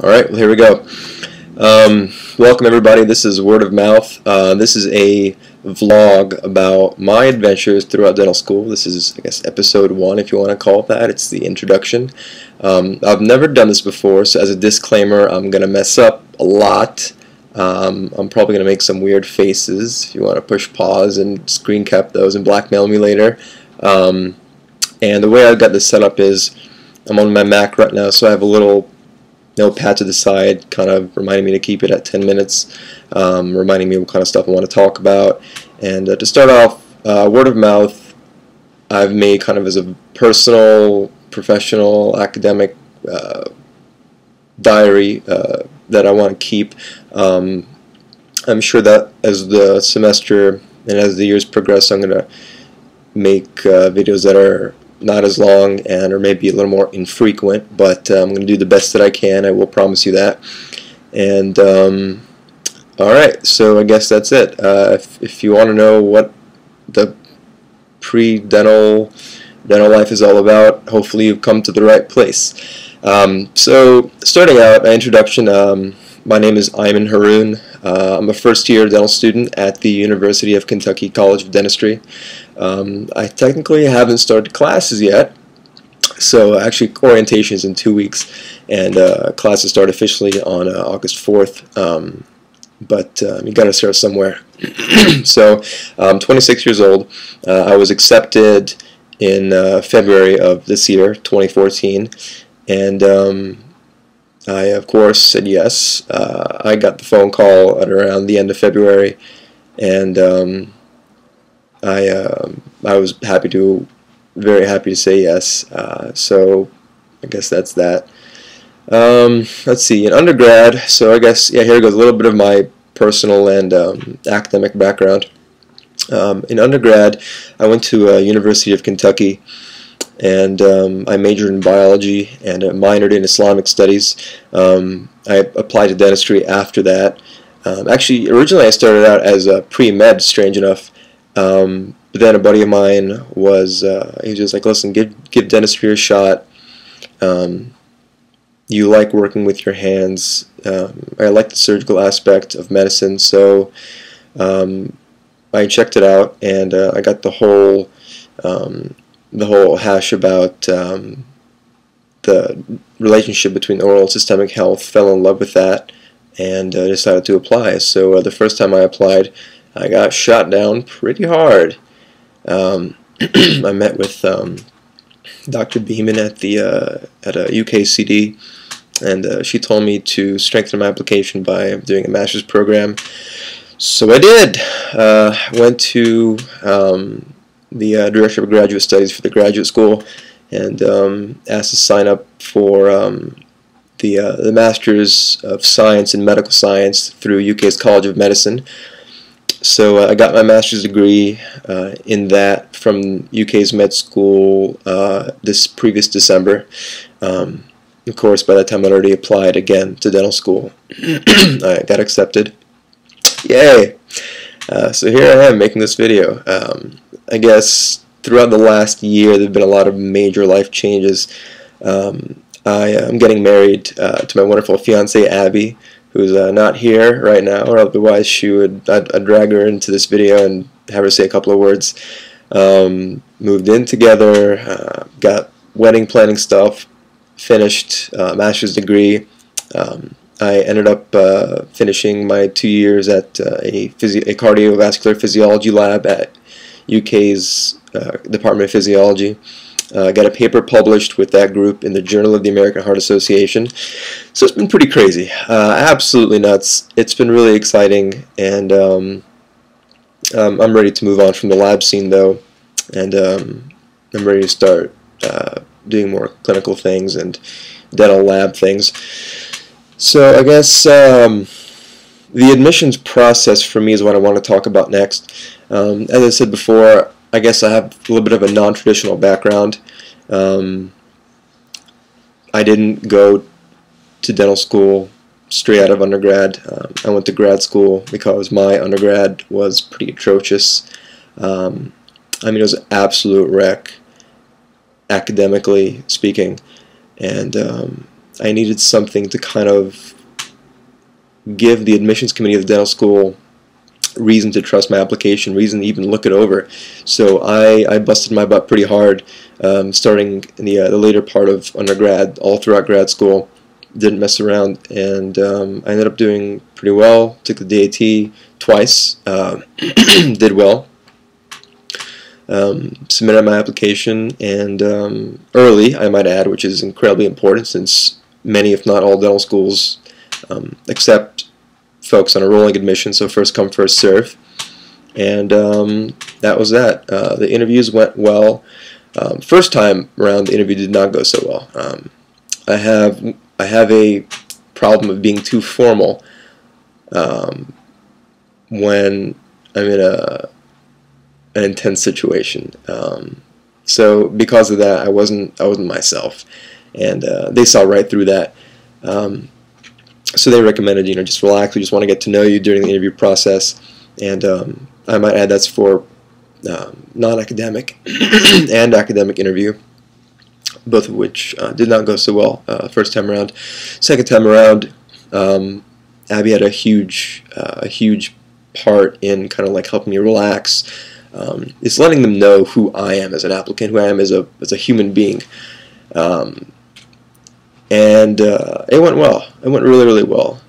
Alright, well, here we go. Welcome everybody, this is Word of Mouth. This is a vlog about my adventures throughout dental school. This is, I guess, episode 1 if you want to call it that. It's the introduction. I've never done this before, so as a disclaimer, I'm going to mess up a lot. I'm probably going to make some weird faces. If you want to push pause and screen cap those and blackmail me later. And the way I got this set up is I'm on my Mac right now, so I have a little notepad to the side, kind of reminding me to keep it at 10 minutes, reminding me what kind of stuff I want to talk about. And to start off, word of mouth, I've made kind of as a personal, professional, academic diary that I want to keep. I'm sure that as the semester and as the years progress, I'm going to make videos that are not as long and or maybe a little more infrequent, but I'm going to do the best that I can. I will promise you that. And alright, so I guess that's it. If you want to know what the pre-dental life is all about, hopefully you've come to the right place. So starting out, my introduction, my name is Ayman Haroon. I'm a first-year dental student at the University of Kentucky College of Dentistry. I technically haven't started classes yet, so actually orientation is in 2 weeks, and classes start officially on August 4th, but you gotta start somewhere. So I'm 26 years old. I was accepted in February of this year, 2014, and I, of course, said yes. I got the phone call at around the end of February, and I was very happy to say yes. So I guess that's that. Let's see, in undergrad, so I guess, yeah, here goes a little bit of my personal and academic background. In undergrad, I went to University of Kentucky, and I majored in biology and minored in Islamic studies. I applied to dentistry after that. Actually, originally I started out as a pre-med, strange enough. But then a buddy of mine was, he was just like, listen, give dentistry a shot. You like working with your hands. I like the surgical aspect of medicine, so I checked it out, and I got the whole hash about the relationship between oral and systemic health, fell in love with that, and decided to apply. So the first time I applied, I got shot down pretty hard. I met with Dr. Beeman at a UKCD, and she told me to strengthen my application by doing a master's program. So I did. Went to the Director of Graduate Studies for the graduate school, and asked to sign up for the Masters of Science in Medical Science through UK's College of Medicine. So I got my master's degree in that from UK's med school this previous December. Of course, by that time I'd already applied again to dental school. I got accepted. Yay! So here I am making this video. I guess throughout the last year there have been a lot of major life changes. I am getting married to my wonderful fiancée Abby, who's not here right now, or otherwise I'd drag her into this video and have her say a couple of words. Moved in together, got wedding planning stuff, finished master's degree. I ended up finishing my 2 years at a cardiovascular physiology lab at UK's Department of Physiology. Got a paper published with that group in the Journal of the American Heart Association. So it's been pretty crazy. Absolutely nuts. It's been really exciting, and I'm ready to move on from the lab scene though, and I'm ready to start doing more clinical things and dental lab things. So I guess the admissions process for me is what I want to talk about next. As I said before, I guess I have a little bit of a non-traditional background. I didn't go to dental school straight out of undergrad. I went to grad school because my undergrad was pretty atrocious. I mean, it was an absolute wreck, academically speaking. And I needed something to kind of give the admissions committee of the dental school reason to trust my application, reason to even look it over. So I busted my butt pretty hard, starting in the later part of undergrad, all throughout grad school. Didn't mess around, and I ended up doing pretty well. Took the DAT twice, did well. Submitted my application, and early, I might add, which is incredibly important since many, if not all, dental schools accept folks on a rolling admission, so first come, first serve. And that was that. The interviews went well. First time around, the interview did not go so well. I have a problem of being too formal when I'm in an intense situation. So because of that, I wasn't myself, and they saw right through that. So they recommended, just relax. We just want to get to know you during the interview process, and I might add that's for non-academic and academic interview, both of which did not go so well first time around. Second time around, Abby had a huge part in kind of like helping me relax. It's letting them know who I am as an applicant, who I am as a human being. And it went well. It went really, really well.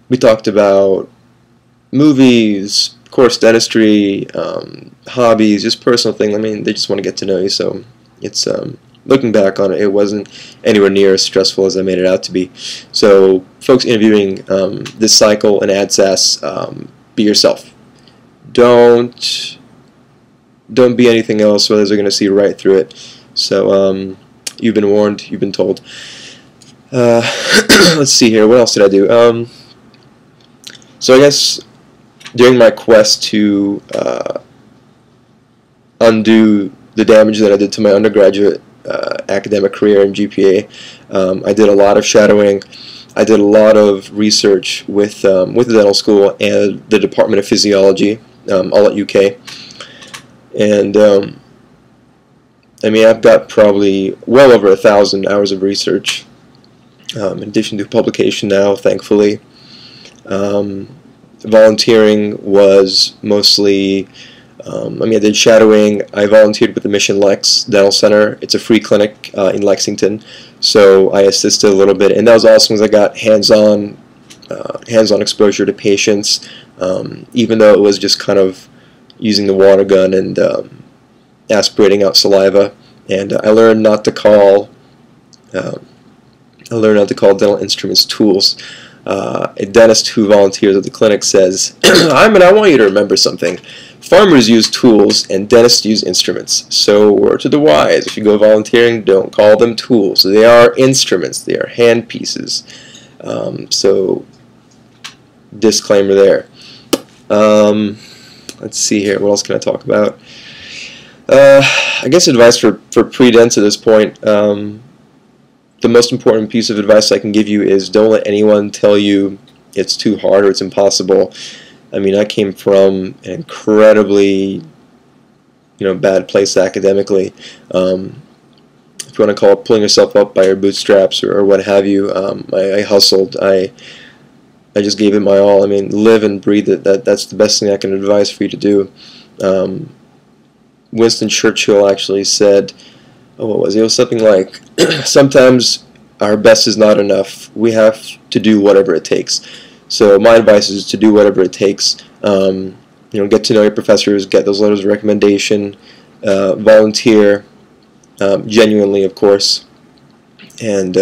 We talked about movies, of course, dentistry, hobbies, just personal things. I mean, they just want to get to know you. So it's looking back on it, it wasn't anywhere near as stressful as I made it out to be. So folks interviewing this cycle in AdSAS, be yourself. Don't be anything else, or others are going to see right through it. So you've been warned, you've been told. Let's see here, what else did I do? So I guess during my quest to undo the damage that I did to my undergraduate academic career and GPA, I did a lot of shadowing. I did a lot of research with the dental school and the Department of Physiology, all at UK. And I mean, I've got probably well over 1,000 hours of research, in addition to publication now, thankfully. Volunteering was mostly, I mean, I did shadowing. I volunteered with the Mission Lex Dental Center. It's a free clinic in Lexington, so I assisted a little bit, and that was awesome because I got hands-on exposure to patients, even though it was just kind of using the water gun and aspirating out saliva. And I learned not to call dental instruments tools. A dentist who volunteers at the clinic says, I want you to remember something. Farmers use tools and dentists use instruments. So word to the wise, if you go volunteering, don't call them tools. They are instruments. They are hand pieces. So disclaimer there. Let's see here. What else can I talk about? I guess advice for pre-dents at this point. The most important piece of advice I can give you is don't let anyone tell you it's too hard or it's impossible. I mean, I came from an incredibly, bad place academically. If you want to call it pulling yourself up by your bootstraps or what have you, I hustled. I just gave it my all. I mean, live and breathe it. That's the best thing I can advise for you to do. Winston Churchill actually said, what was it? It was something like, sometimes our best is not enough. We have to do whatever it takes. So my advice is to do whatever it takes. Get to know your professors, get those letters of recommendation, volunteer, genuinely, of course. And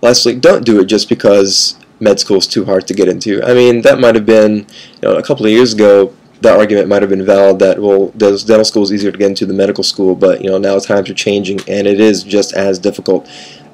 lastly, don't do it just because med school is too hard to get into. I mean, that might have been, a couple of years ago, that argument might have been valid that, well, dental school is easier to get into than medical school, but now times are changing, and it is just as difficult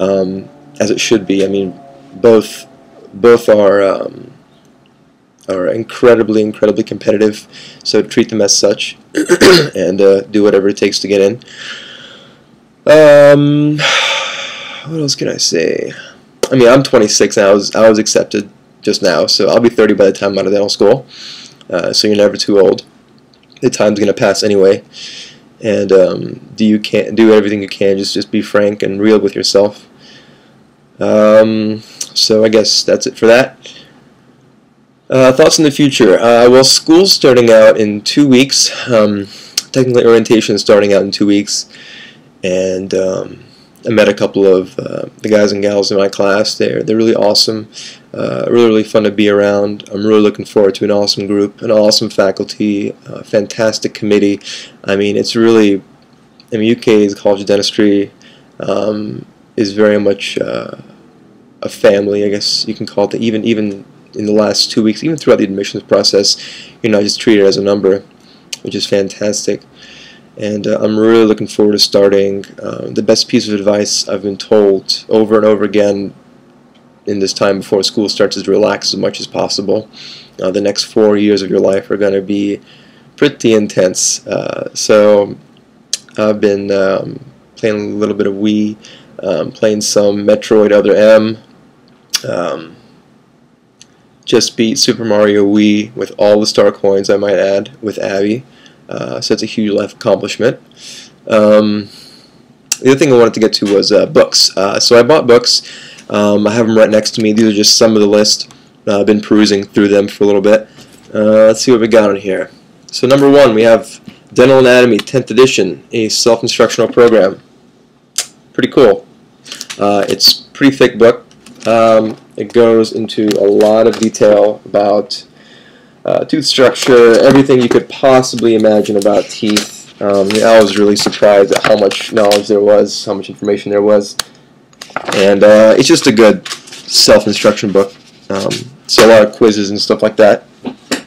as it should be. I mean, both are incredibly competitive, so treat them as such, and do whatever it takes to get in. What else can I say? I mean, I'm 26 and I was accepted just now, so I'll be 30 by the time I'm out of dental school. So you're never too old. The time's gonna pass anyway, and do everything you can. Just be frank and real with yourself. So I guess that's it for that. Thoughts in the future. Well, school's starting out in 2 weeks. Technically, orientation is starting out in 2 weeks, and I met a couple of the guys and gals in my class. They're really awesome. Really fun to be around. I'm really looking forward to an awesome group, an awesome faculty, fantastic committee. I mean, it's really, UK's College of Dentistry is very much a family, I guess you can call it. Even in the last 2 weeks, even throughout the admissions process, you're not just treated as a number, which is fantastic. And I'm really looking forward to starting. The best piece of advice I've been told over and over again in this time before school starts is to relax as much as possible. The next 4 years of your life are going to be pretty intense. So I've been playing a little bit of Wii, playing some Metroid Other M. Just beat Super Mario Wii with all the star coins, I might add, with Abby. So it's a huge life accomplishment. The other thing I wanted to get to was books. So I bought books. I have them right next to me. These are just some of the list. I've been perusing through them for a little bit. Let's see what we got on here. So number 1, we have Dental Anatomy, 10th edition, a self-instructional program. Pretty cool. It's a pretty thick book. It goes into a lot of detail about tooth structure, everything you could possibly imagine about teeth. I was really surprised at how much knowledge there was, how much information there was. And it's just a good self-instruction book. So a lot of quizzes and stuff like that.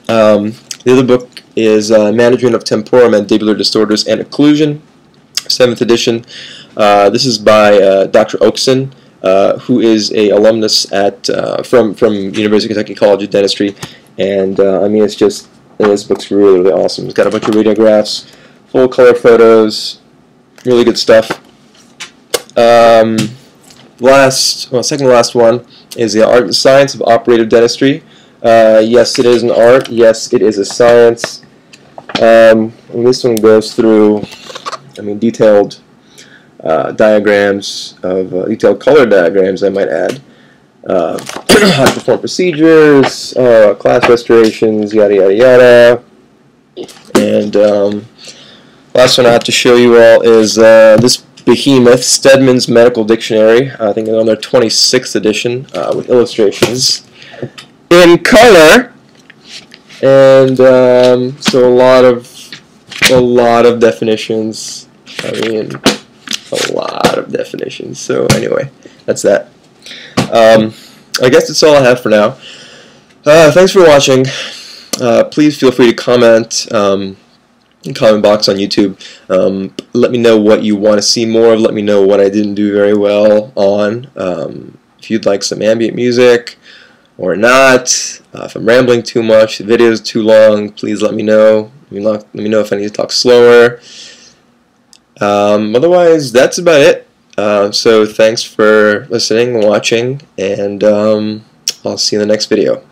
The other book is Management of Temporomandibular Disorders and Occlusion, 7th edition. This is by Dr. Oakson, who is a alumnus at from University of Kentucky College of Dentistry. And I mean, this book's really awesome. It's got a bunch of radiographs, full color photos, really good stuff. Second to last one is the Art and Science of Operative Dentistry. Yes, it is an art. Yes, it is a science. And this one goes through, detailed diagrams of detailed color diagrams, I might add. How to perform procedures, class restorations, yada yada yada. And last one I have to show you all is this behemoth, Stedman's Medical Dictionary. I think it's on their 26th edition with illustrations in color. And so a lot of definitions. A lot of definitions. So anyway, that's that. I guess that's all I have for now. Thanks for watching. Please feel free to comment in the comment box on YouTube. Let me know what you want to see more of. Let me know what I didn't do very well on. If you'd like some ambient music or not. If I'm rambling too much, the video is too long, please let me know. Let me know if I need to talk slower. Otherwise, that's about it. So thanks for listening and watching, and I'll see you in the next video.